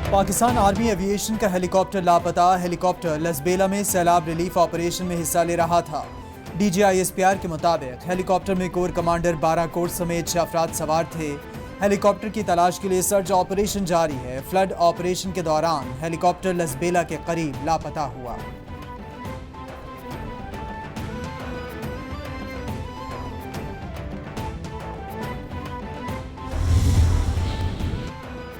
Pakistan army aviation का helicopter लापता। Helicopter Lasbela में सैलाब रिलीफ ऑपरेशन में हिस्सा ले रहा था। DGISPR के मुताबिक हेलीकॉप्टर में कोर कमांडर 12 कोर समेत 6 अफराद सवार थे। हेलीकॉप्टर की तलाश के लिए सर्च ऑपरेशन जारी है। फ्लड ऑपरेशन के दौरान हेलीकॉप्टर लसबेला के करीब लापता हुआ।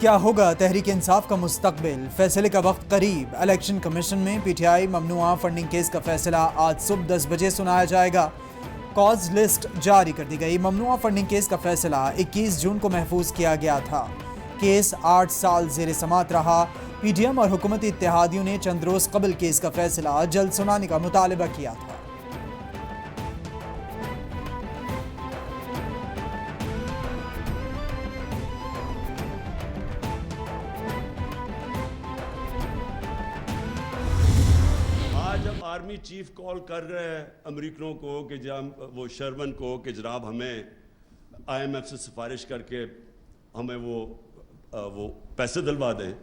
क्या होगा तहरीक इंसाफ का मुस्तकबिल? फैसले का वक्त करीब। इलेक्शन कमीशन में PTI ममनुआ फंडिंग केस का फैसला आज सुबह 10 बजे सुनाया जाएगा। कॉज लिस्ट जारी कर दी गई। ममनुआ फंडिंग केस का फैसला 21 जून को महफूज किया गया था। केस 8 साल जेर समात रहा। PDM और हुकूमती इत्तेहादियों ने चंद रोज कबल केस का फैसला जल्द सुनाने का मुतालबा किया था। जब आर्मी चीफ कॉल कर रहे हैं अमेरिकनों को कि जब वो शर्मन को कि जनाब हमें IMF से सिफारिश करके हमें वो पैसे दिलवा दें,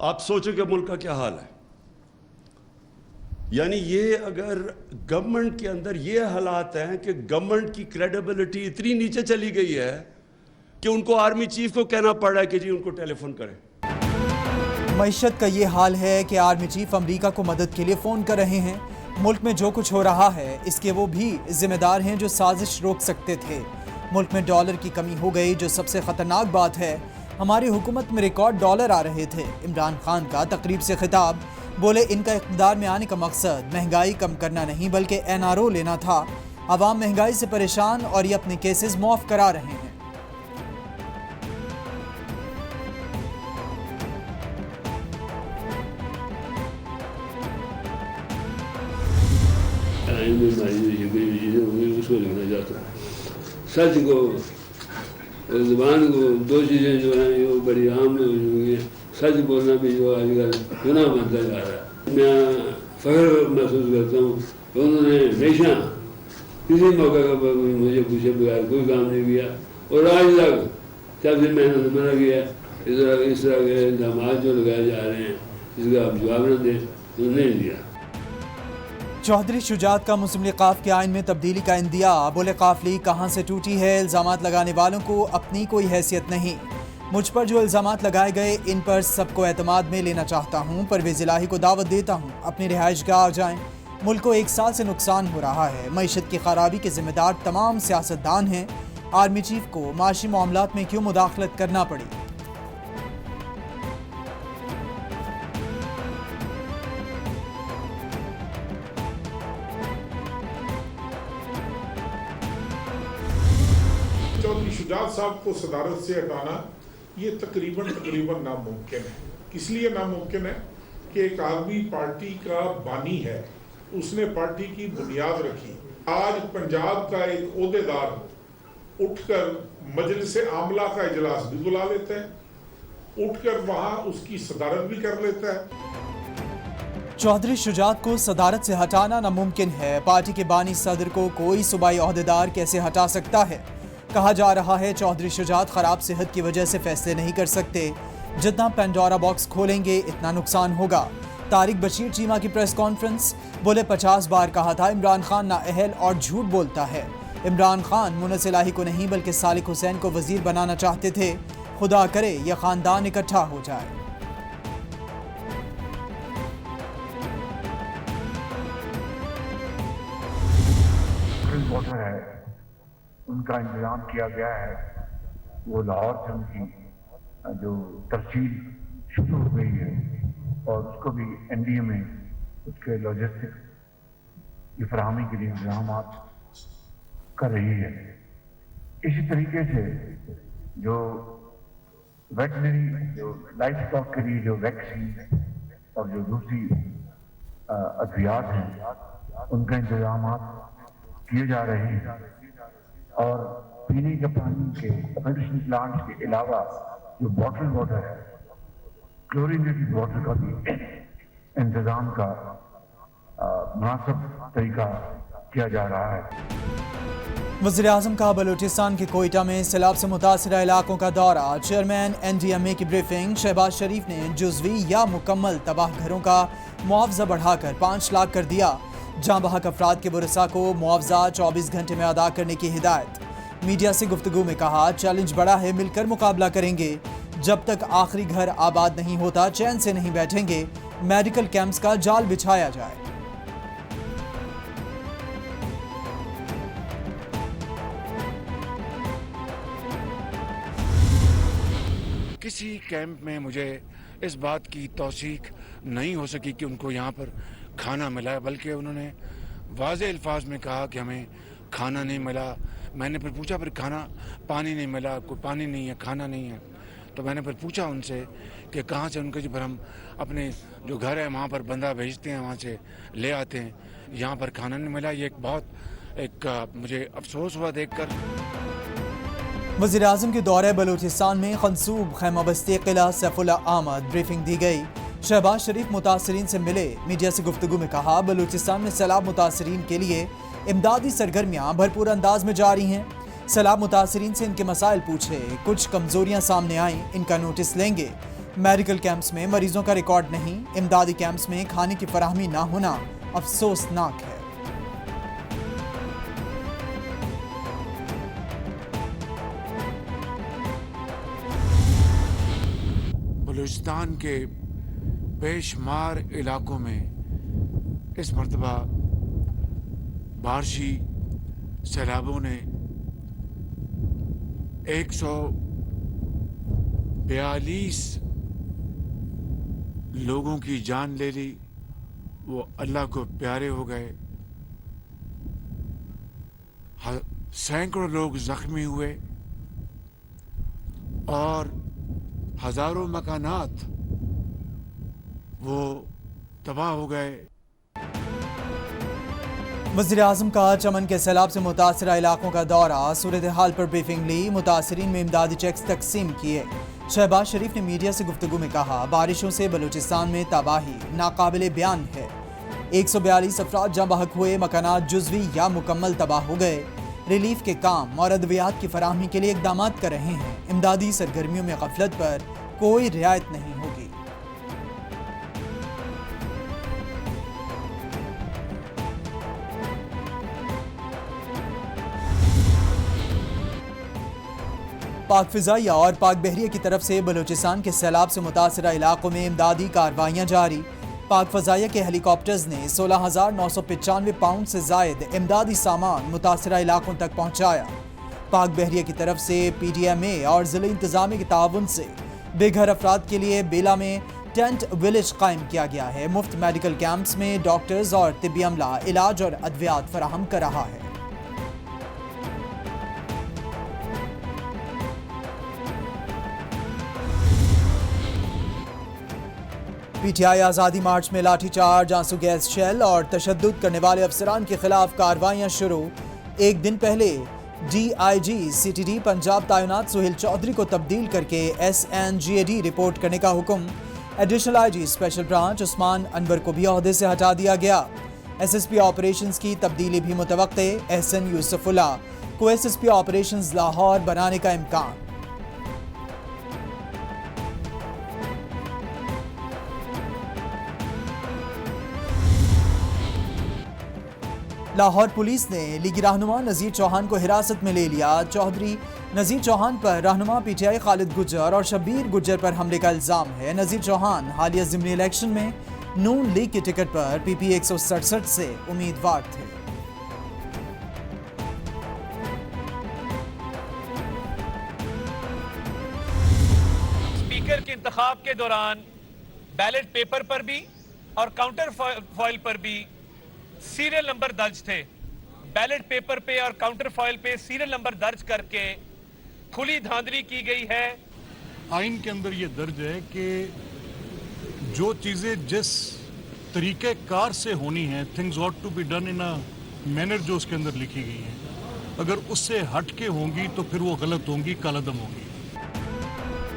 आप सोचो कि मुल्क का क्या हाल है। यानी ये अगर गवर्नमेंट के अंदर ये हालात हैं कि गवर्नमेंट की क्रेडिबिलिटी इतनी नीचे चली गई है कि उनको आर्मी चीफ को कहना पड़ रहा है कि जी उनको टेलीफोन करें। मईशत का ये हाल है कि आर्मी चीफ अमेरिका को मदद के लिए फ़ोन कर रहे हैं। मुल्क में जो कुछ हो रहा है इसके वो भी जिम्मेदार हैं जो साजिश रोक सकते थे। मुल्क में डॉलर की कमी हो गई, जो सबसे ख़तरनाक बात है। हमारी हुकूमत में रिकॉर्ड डॉलर आ रहे थे। इमरान खान का तकरीब से खिताब, बोले इनका इक़्तिदार में आने का मकसद महंगाई कम करना नहीं बल्कि NRO लेना था। अवाम महंगाई से परेशान और ये अपने केसेस मुआफ़ करा रहे हैं। उसको लिखना चाहता हूँ। सच को और ज़ुबान को, दो चीज़ें जो हैं वो बड़ी आम हो चुकी हैं। सच बोलना भी जो आजकल गुनाह बनता जा रहा है। मैं फ़ख्र महसूस करता हूँ कि उन्होंने हमेशा किसी मौके पर मुझे पूछे बगैर कोई काम नहीं किया और आज तक जब से मैंने मना किया इस तरह के इल्ज़ाम जो लगाए जा रहे हैं इसका आप जवाब न दें तो नहीं दिया। चौधरी शुजात का मुस्लिम लीग क़ाफ के आइन में तब्दीली का इंदिया। बोले क़ाफ लीग कहाँ से टूटी है? इल्ज़ामात लगाने वालों को अपनी कोई हैसियत नहीं। मुझ पर जो इल्ज़ामात लगाए गए इन पर सबको एतमाद में लेना चाहता हूँ। परवेज़ इलाही को दावत देता हूँ अपनी रिहाइशगाह आ जाएँ। मुल्क को 1 साल से नुकसान हो रहा है। मईशत की खराबी के ज़िम्मेदार तमाम सियासतदान हैं। आर्मी चीफ को माशी मामलात में क्यों मुदाखलत करना पड़ी? चौधरी शुजात साहब को सदारत से हटाना ये तकरीबन नामुमकिन है। इसलिए नामुमकिन है कि एक आदमी पार्टी का बानी है, उसने पार्टी की बुनियाद रखी। आज पंजाब का एक ओहदेदार उठकर मजलिस आमला का इजलास भी बुला लेता है, उठकर वहां उसकी सदारत भी कर लेता है। चौधरी शुजात को सदारत से हटाना नामुमकिन है। पार्टी के बानी सदर को कोई सूबाई ओहदेदार कैसे हटा सकता है? कहा जा रहा है चौधरी शुजात खराब सेहत की वजह से फैसले नहीं कर सकते। जितना पेंडोरा बॉक्स खोलेंगे इतना नुकसान होगा। तारिक बशीर चीमा की प्रेस कॉन्फ्रेंस, बोले 50 बार कहा था इमरान खान नाअहल और झूठ बोलता है। इमरान खान मुनस इलाही को नहीं बल्कि सालिक हुसैन को वजीर बनाना चाहते थे। खुदा करे यह खानदान इकट्ठा हो जाए। उनका इंतज़ाम किया गया है। वो लाहौर से उनकी जो तरसील शुरू हो गई है और उसको भी NDA में उसके लॉजिस्टिक्स की फराहमी के लिए इंतजाम कर रही है। इसी तरीके से जो वेटनरी जो लाइफ स्टॉक के लिए जो वैक्सीन और जो दूसरी अद्वियात हैं उनका इंतजाम किए जा रहे हैं और पीने के पानी के फिल्ट्रेशन प्लांट के अलावा जो बॉटल वाटर है, क्लोरीनेटेड वाटर का भी इंतजाम का मुनासिब तरीका किया जा रहा है। वज़ीर-ए-आज़म का बलूचिस्तान के कोयटा में सैलाब से मुतासिरा इलाकों का दौरा। चेयरमैन NDMA की ब्रीफिंग। शहबाज शरीफ ने जुज़वी या मुकम्मल तबाह घरों का मुआवजा बढ़ाकर 5 लाख कर दिया। जाँ बहक अफराद के वरसा को मुआवजा 24 घंटे में अदा करने की हिदायत। मीडिया से गुफ्तगू में कहा, चैलेंज बड़ा है, मिलकर मुकाबला करेंगे। जब तक आखिरी घर आबाद नहीं होता चैन से नहीं बैठेंगे। मेडिकल कैंप्स का जाल बिछाया जाए। किसी कैंप में मुझे इस बात की तौसीक नहीं हो सकी कि उनको यहाँ पर खाना मिला है, बल्कि उन्होंने वाज़े अल्फाज में कहा कि हमें खाना नहीं मिला। मैंने फिर पूछा, फिर खाना पानी नहीं मिला, कोई पानी नहीं है, खाना नहीं है। तो मैंने फिर पूछा उनसे कि कहाँ से उनके, जो फिर हम अपने जो घर है वहाँ पर बंदा भेजते हैं, वहाँ से ले आते हैं, यहाँ पर खाना नहीं मिला। ये एक बहुत मुझे अफसोस हुआ देखकर। वज़ीर-ए-आज़म के दौरे बलूचिस्तान में खनसूब खैमाबस्ती किला सैफुल्ला आमद। ब्रीफिंग दी गई। शहबाज शरीफ मुतासरीन से मिले। मीडिया से गुफ्तगू में कहा, बलूचिस्तान में सैलाब मुतासरीन के लिए इमदादी सरगर्मियाँ भरपूर अंदाज में जारी हैं। सैलाब मुतासरीन से इनके मसाइल पूछे, कुछ कमजोरियाँ सामने आईं, इनका नोटिस लेंगे। मेडिकल कैंप्स में मरीजों का रिकॉर्ड नहीं। इमदादी कैंप्स में खाने की फराहमी ना होना अफसोसनाक है। बलूचिस्तान के बेशुमार इलाकों में इस मरतबा बारिशी सैलाबों ने 142 लोगों की जान ले ली। वो अल्लाह को प्यारे हो गए। सैकड़ों लोग जख्मी हुए और हजारों मकानात वो तबाह हो गए। वज़ीर-ए-आज़म का चमन के सैलाब से मुतासिरा इलाकों का दौरा। सूरत हाल पर ब्रीफिंग ली। मुतासिरीन में इमदादी चेक्स तकसीम किए। शहबाज शरीफ ने मीडिया से गुफ्तगू में कहा, बारिशों से बलूचिस्तान में तबाही नाकाबिले बयान है। 142 अफराद जहाँ बहक हुए। मकानात जुज़वी या मुकम्मल तबाह हो गए। रिलीफ के काम और अद्वियात की फराहमी के लिए इक़दाम कर रहे हैं। इमदादी सरगर्मियों में गफलत पर कोई रियायत नहीं होगी। पाक फिजाइया और पाक बहरिया की तरफ से बलूचिस्तान के सैलाब से मुतासिरा इलाकों में इमदादी कार्रवाइयाँ जारी। पाक फजाइया के हेलीकॉप्टर्स ने 16,995 पाउंड से जायद इमदादी सामान मुतासिरा इलाकों तक पहुँचाया। पाक बहरिया की तरफ से PDMA और ज़िले इंतज़ामी के ताउन से बेघर अफराद के लिए बेला में टेंट विलेज कायम किया गया है। मुफ्त मेडिकल कैंप्स में डॉक्टर्स और तिब्बी अमला इलाज और अद्वियात फराहम कर रहा है। PTI आज़ादी मार्च में लाठीचार्ज, आंसू गैस शेल और तशद्दुद करने वाले अफसरान के खिलाफ कार्रवाइयाँ शुरू। एक दिन पहले DIG CTD पंजाब तैनात सुहेल चौधरी को तब्दील करके SNGAD रिपोर्ट करने का हुक्म। Additional IG special branch Usman Anwar को भी ओहदे से हटा दिया गया। SSP ऑपरेशंस की तब्दीली भी मुतवक्के। एहसन यूसुफुल्ला को SSP ऑपरेशंस लाहौर बनाने का इम्कान। लाहौर पुलिस ने लीगी रहनुमा नज़ीर चौहान को हिरासत में ले लिया। चौधरी नज़ीर चौहान पर रहनुमा PTI खालिद गुज्जर और शब्बीर गुज्जर पर हमले का इल्ज़ाम है। नज़ीर चौहान हालिया ज़िमनी इलेक्शन में नून लीग के टिकट पर PP 167 से उम्मीदवार थे। स्पीकर के इंतखाब के दौरान बैलेट पेपर पर भी और काउंटर फॉइल पर भी सीरियल नंबर दर्ज थे। बैलेट पेपर पे और काउंटर फॉइल पे सीरियल नंबर दर्ज करके खुली धांधली की गई है। आइन के अंदर ये दर्ज है कि जो चीजें जिस तरीके कार से होनी है, things ought to be done in a manner, जो उसके अंदर लिखी गई है, अगर उससे हट के होंगी तो फिर वो गलत होंगी, कालादम होंगी।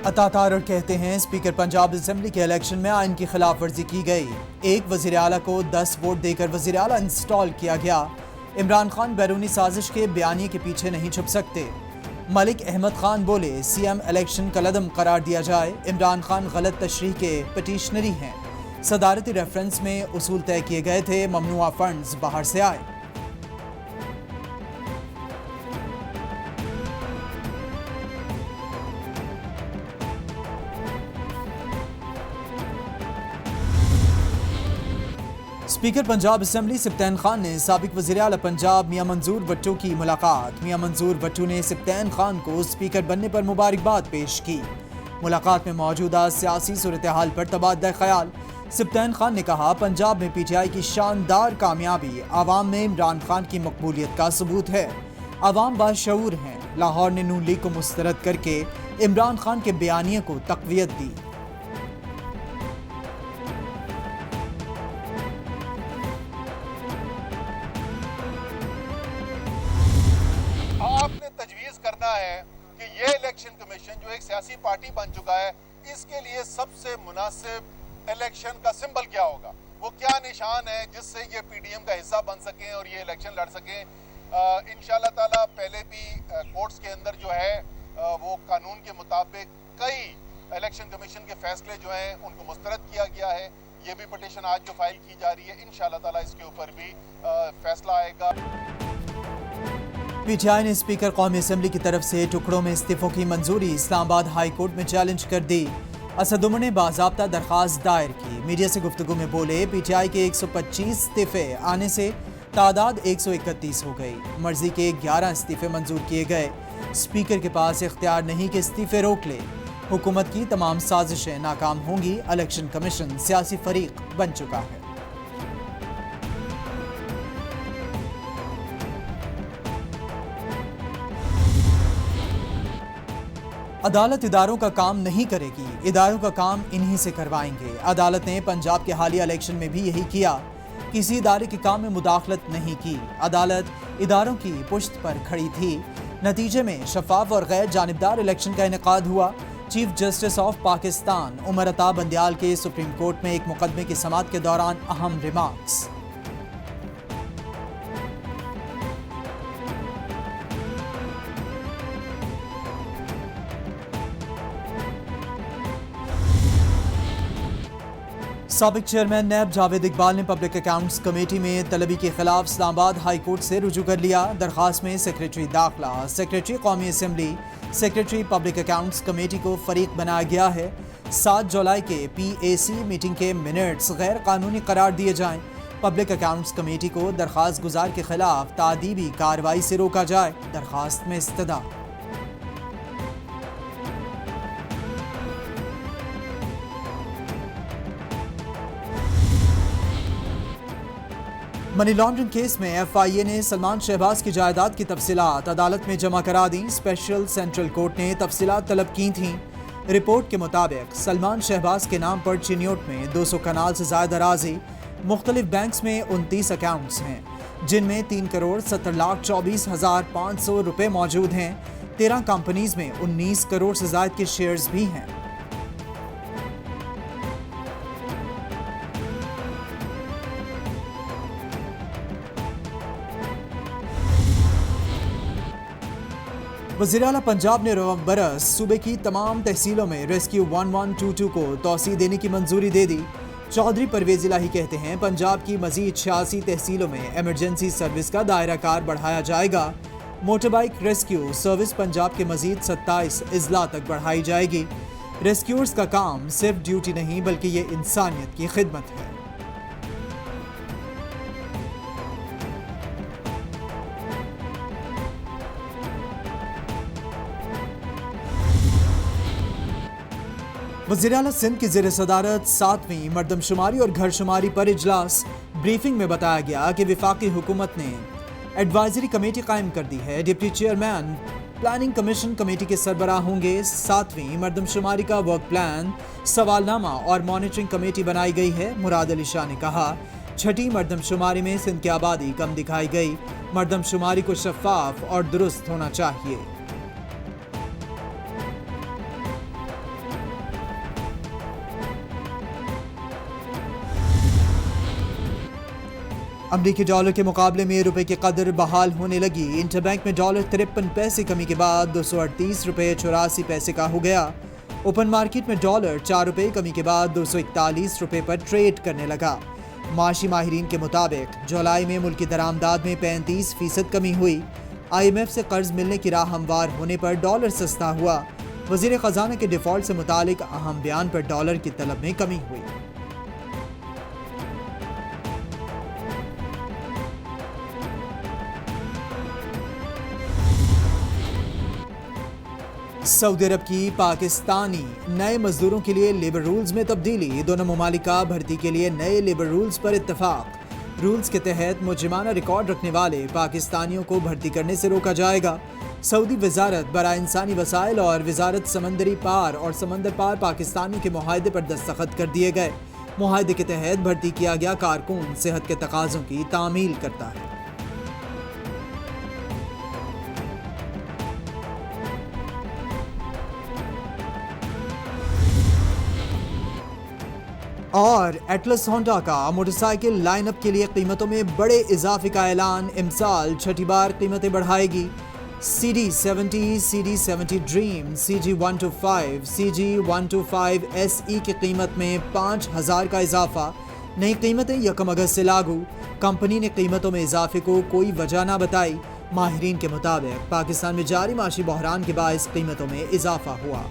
अता तारड़ कहते हैं, स्पीकर पंजाब असेंबली के इलेक्शन में आइन की खिलाफ वर्जी की गई। एक वजीर आला को 10 वोट देकर वजीर आला इंस्टॉल किया गया। इमरान खान बैरूनी साजिश के बयानिए के पीछे नहीं छुप सकते। मलिक अहमद खान बोले, सीएम इलेक्शन कलअदम करार दिया जाए। इमरान खान गलत तशरीह के पटिशनरी हैं। सदारती रेफरेंस में उसूल तय किए गए थे, ममनुआ फंड्स बाहर से आए। स्पीकर पंजाब असेंबली सिप्तैन खान ने साबिक वज़ीर-ए-आला पंजाब मियां मंजूर भट्टो की मुलाकात। मियां मंजूर भट्टो ने सिप्तैन खान को स्पीकर बनने पर मुबारकबाद पेश की। मुलाकात में मौजूदा सियासी सूरत हाल पर तबादला ख्याल। सिप्तैन खान ने कहा, पंजाब में पीटीआई की शानदार कामयाबी आवाम में इमरान खान की मकबूलियत का सबूत है। आवाम बाशऊर हैं। लाहौर ने नून लीग को मुस्तरद करके इमरान खान के बयानिए को तक़वियत दी। आपने तजवीज़ करना है कि ये इलेक्शन कमीशन जो एक सियासी पार्टी बन चुका है, इसके लिए सबसे मुनासिब इलेक्शन का सिंबल क्या होगा, वो क्या निशान है जिससे ये पीडीएम का हिस्सा बन सकें और ये इलेक्शन लड़ सकें। इंशाल्लाह ताला पहले भी कोर्ट्स के अंदर जो है वो कानून के मुताबिक कई इलेक्शन कमीशन के फैसले जो हैं उनको मुस्तरद किया गया है। ये भी पटिशन आज जो फाइल की जा रही है, इंशाल्लाह ताला इसके ऊपर भी फैसला आएगा। पीटीआई ने स्पीकर कौमी असेंबली की तरफ से टुकड़ों में इस्तीफों की मंजूरी इस्लामाबाद हाई कोर्ट में चैलेंज कर दी। असद उमर ने बाज़ाब्ता दरख्वास्त दायर की। मीडिया से गुफ्तगू में बोले, पीटीआई के 125 इस्तीफे आने से तादाद 131 हो गई। मर्जी के 11 इस्तीफे मंजूर किए गए। स्पीकर के पास इख्तियार नहीं कि इस्तीफे रोक ले। हुकूमत की तमाम साजिशें नाकाम होंगी। इलेक्शन कमीशन सियासी फरीक बन चुका है। अदालत इदारों का काम नहीं करेगी, इदारों का काम इन्हीं से करवाएंगे। अदालत ने पंजाब के हालिया इलेक्शन में भी यही किया। किसी इदारे के काम में मुदाखलत नहीं की। अदालत इदारों की पुश्त पर खड़ी थी। नतीजे में शफाफ और गैर जानिबदार इलेक्शन का इनेकाद हुआ। Chief justice of Pakistan Umar Ata Bandial के सुप्रीम कोर्ट में एक मुकदमे की समाअत के दौरान अहम रिमार्क्स। साबिक चेयरमैन नैब जावेद इकबाल ने पब्लिक अकाउंट्स कमेटी में तलबी के खिलाफ इस्लामाबाद हाई कोर्ट से रुजू कर लिया। दरख्वास्त में सेक्रेटरी दाखिला, सेक्रेटरी कौमी assembly, secretary public accounts committee को फरीक बनाया गया है। 7 जुलाई के PAC मीटिंग के मिनट्स गैर कानूनी करार दिए जाएं। पब्लिक अकाउंट्स कमेटी को दरख्वास्त गुजार के खिलाफ तादीबी कार्रवाई से रोका जाए। दरख्वास्त में इस्तदा। मनी लॉन्ड्रिंग केस में FIA ने सलमान शहबाज की जायदाद की तफसीलात अदालत में जमा करा दी। स्पेशल सेंट्रल कोर्ट ने तफसीलात तलब की थीं। रिपोर्ट के मुताबिक सलमान शहबाज के नाम पर चिन्योट में 200 कनाल से ज़ायद अराजी, मुख्तलिफ बैंक्स में 29 अकाउंट्स हैं, जिनमें 3,17,24,500 रुपये मौजूद हैं। 13 कंपनीज में 19 करोड़ से ज़ायद के शेयर्स भी हैं। वज़ीर-ए-आला पंजाब ने रवा बरस सूबे की तमाम तहसीलों में रेस्क्यू 1122 को तौसीह देने की मंजूरी दे दी। चौधरी परवेज इलाही कहते हैं, पंजाब की मजीद 86 तहसीलों में इमरजेंसी सर्विस का दायरा कार बढ़ाया जाएगा। मोटरबाइक रेस्क्यू सर्विस पंजाब के मजीद 27 अजला तक बढ़ाई जाएगी। रेस्क्यूअर्स का काम सिर्फ ड्यूटी नहीं बल्कि ये इंसानियत की खिदमत है। वज़ीर-ए-आला सिंध की ज़ेर सदारत 7वीं मरदमशुमारी और घरशुमारी पर इजलास। ब्रीफिंग में बताया गया कि विफाकी हुकूमत ने एडवाइजरी कमेटी कायम कर दी है। Deputy chairman planning commission committee के सरबराह होंगे। 7वीं मरदमशुमारी का वर्क प्लान, सवालनामा और मॉनिटरिंग कमेटी बनाई गई है। मुराद अली शाह ने कहा, 6ठी मरदमशुमारी में सिंध की आबादी कम दिखाई गई। मरदमशुमारी को शफाफ और दुरुस्त होना चाहिए। अमरीकी डॉलर के मुकाबले में रुपए की कदर बहाल होने लगी। इंटरबैंक में डॉलर 53 पैसे कमी के बाद 238 रुपये 84 पैसे का हो गया। ओपन मार्केट में डॉलर 4 रुपये कमी के बाद 241 रुपये पर ट्रेड करने लगा। माशी माहिरीन के मुताबिक जुलाई में मुल्की दरामदाद में 35% कमी हुई। IMF से कर्ज मिलने की राह हमवार होने पर डॉलर सस्ता हुआ। वज़ीर ख़जाना के डिफ़ॉल्ट से मुतालिक अहम बयान पर डॉलर की तलब में कमी हुई। सऊदी अरब की पाकिस्तानी नए मजदूरों के लिए लेबर रूल्स में तब्दीली। दोनों ममालिक का भर्ती के लिए नए लेबर रूल्स पर इत्तफाक। रूल्स के तहत मुजरिमाना रिकॉर्ड रखने वाले पाकिस्तानियों को भर्ती करने से रोका जाएगा। सऊदी वजारत बराए इंसानी वसाइल और वजारत समंदरी पार और समंदर पार पाकिस्तानियों के मुआहदे पर दस्तखत कर दिए गए। मुआहदे के तहत भर्ती किया गया कारकुन सेहत के तकाज़ों की तामील करता है। और एटलस होंडा का मोटरसाइकिल लाइनअप के लिए कीमतों में बड़े इजाफे का ऐलान। इमसाल छठी बार कीमतें बढ़ाएगी। CD70, CD70 dream, CG125, CG125 SE की कीमत में 5,000 का इजाफा। नई कीमतें 1 अगस्त से लागू। कंपनी ने कीमतों में इजाफे को कोई वजह ना बताई। माहिरीन के मुताबिक पाकिस्तान में जारी माशी बहरान के बायस कीमतों में इजाफा हुआ।